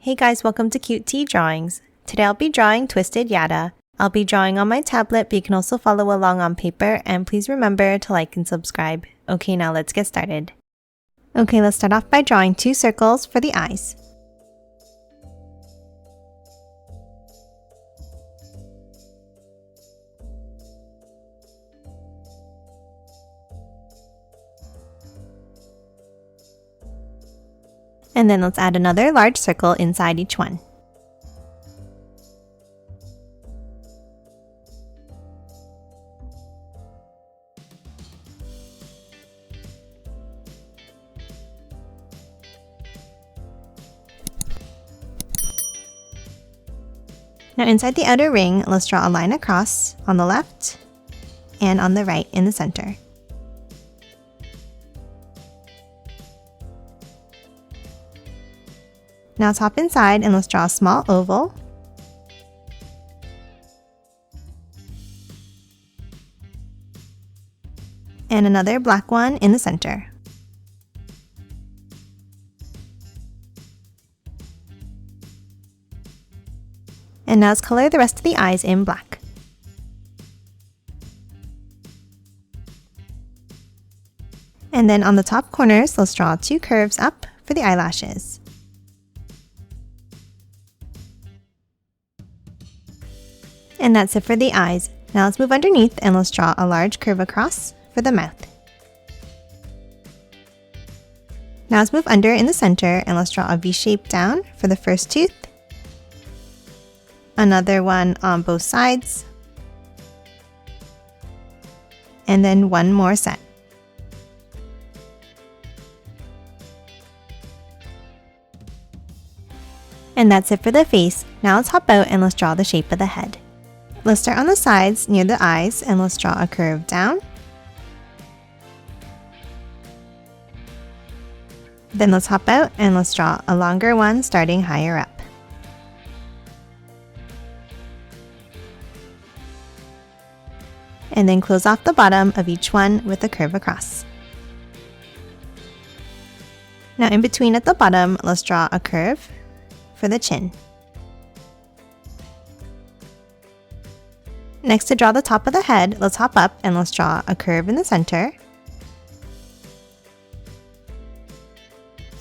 Hey guys, welcome to Cute Tea Drawings. Today I'll be drawing Twisted Yatta. I'll be drawing on my tablet, but you can also follow along on paper, and please remember to like and subscribe. Okay, now let's get started. Okay, let's start off by drawing 2 circles for the eyes. And then let's add another large circle inside each one. Now inside the outer ring, let's draw a line across on the left and on the right in the center. Now let's hop inside and let's draw a small oval. And another black one in the center. And now let's color the rest of the eyes in black. And then on the top corners, let's draw 2 curves up for the eyelashes. And that's it for the eyes. Now let's move underneath and let's draw a large curve across for the mouth. Now let's move under in the center and let's draw a V shape down for the first tooth. Another one on both sides. And then one more set. And that's it for the face. Now let's hop out and let's draw the shape of the head. Let's start on the sides near the eyes and let's draw a curve down. Then let's hop out and let's draw a longer one starting higher up. And then close off the bottom of each one with a curve across. Now in between at the bottom, let's draw a curve for the chin. Next, to draw the top of the head, let's hop up and let's draw a curve in the center.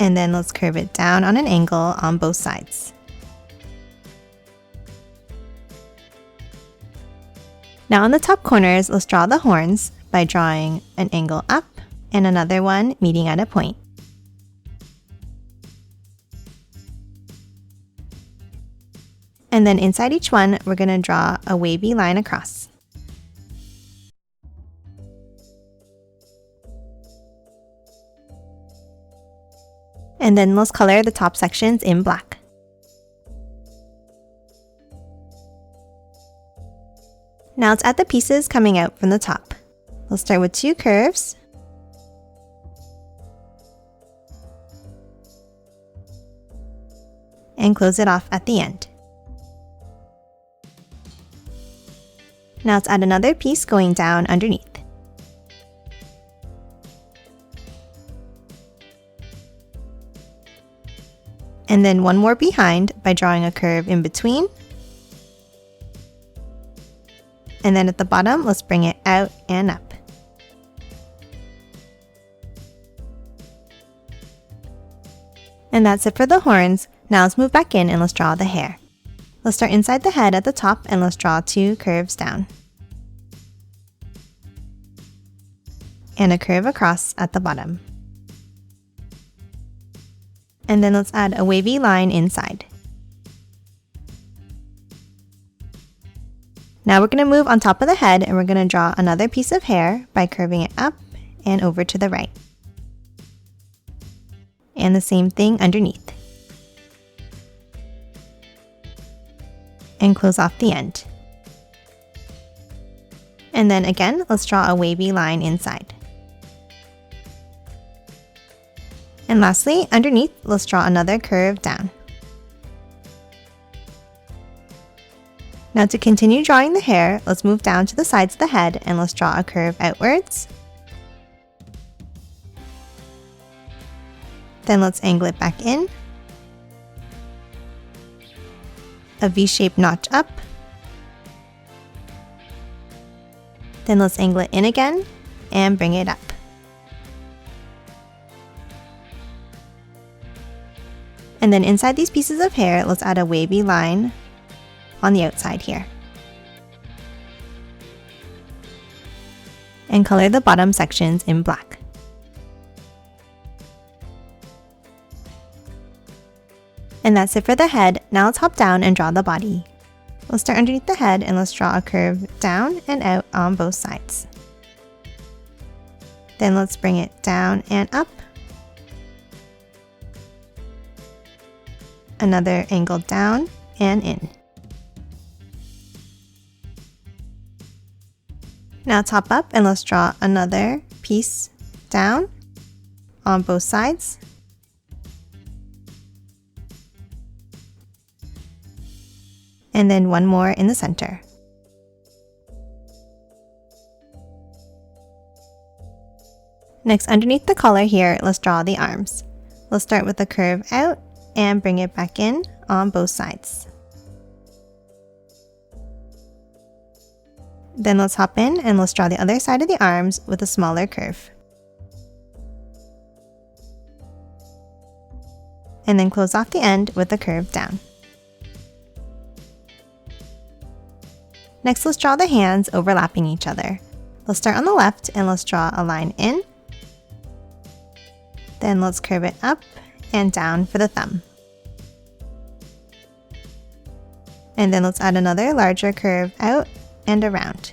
And then let's curve it down on an angle on both sides. Now on the top corners, let's draw the horns by drawing an angle up and another one meeting at a point. And then inside each one, we're going to draw a wavy line across. And then let's color the top sections in black. Now let's add the pieces coming out from the top. Let's start with 2 curves. And close it off at the end. Now let's add another piece going down underneath. And then one more behind by drawing a curve in between. And then at the bottom, let's bring it out and up. And that's it for the horns. Now let's move back in and let's draw the hair. Let's start inside the head at the top and let's draw 2 curves down. And a curve across at the bottom. And then let's add a wavy line inside. Now we're going to move on top of the head and we're going to draw another piece of hair by curving it up and over to the right. And the same thing underneath. And close off the end. And then again, let's draw a wavy line inside. And lastly, underneath, let's draw another curve down. Now to continue drawing the hair, let's move down to the sides of the head and let's draw a curve outwards. Then let's angle it back in. a V-shaped notch up. Then let's angle it in again and bring it up. And then inside these pieces of hair, let's add a wavy line on the outside here. And color the bottom sections in black. And that's it for the head. Now let's hop down and draw the body. Let's start underneath the head and let's draw a curve down and out on both sides. Then let's bring it down and up. Another angle down and in. Now top up and let's draw another piece down on both sides. And then one more in the center. Next, underneath the collar here, let's draw the arms. Let's start with the curve out and bring it back in on both sides. Then let's hop in and let's draw the other side of the arms with a smaller curve. And then close off the end with the curve down. Next, let's draw the hands overlapping each other. Let's start on the left and let's draw a line in. Then let's curve it up and down for the thumb. And then let's add another larger curve out and around.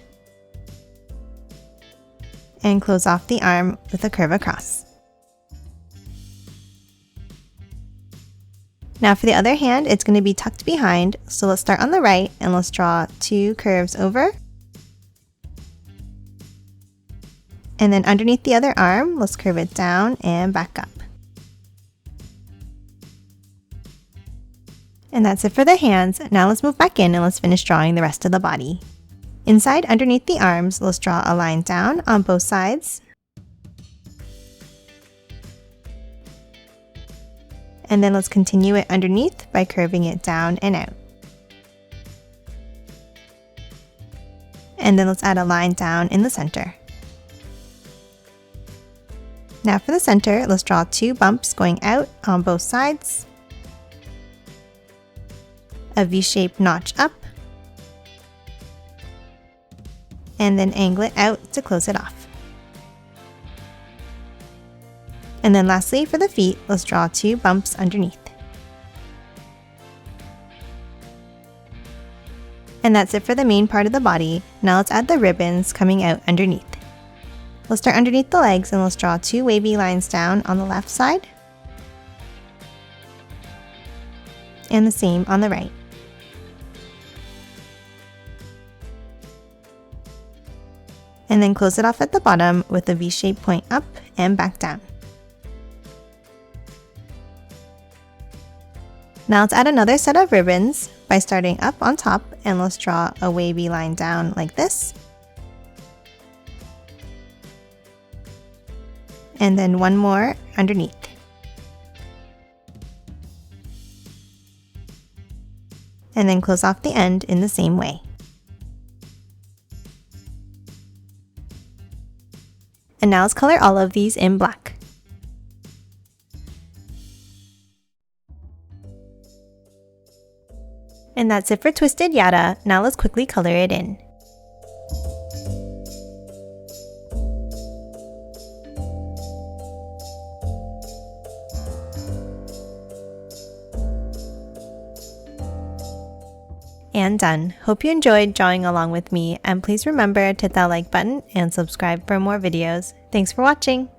And close off the arm with a curve across. Now for the other hand, it's going to be tucked behind, so let's start on the right and let's draw two curves over. And then underneath the other arm, let's curve it down and back up. And that's it for the hands. Now let's move back in and let's finish drawing the rest of the body. Inside, underneath the arms, let's draw a line down on both sides. And then let's continue it underneath by curving it down and out. And then let's add a line down in the center. Now for the center, let's draw two bumps going out on both sides, a V-shaped notch up, and then angle it out to close it off. And then lastly, for the feet, let's draw two bumps underneath. And that's it for the main part of the body. Now let's add the ribbons coming out underneath. Let's start underneath the legs and let's draw two wavy lines down on the left side. And the same on the right. And then close it off at the bottom with a V-shaped point up and back down. Now let's add another set of ribbons by starting up on top and let's draw a wavy line down like this. And then one more underneath. And then close off the end in the same way. And now let's color all of these in black. And that's it for Twisted Yatta. Now let's quickly color it in. And done. Hope you enjoyed drawing along with me, and please remember to hit that like button and subscribe for more videos. Thanks for watching!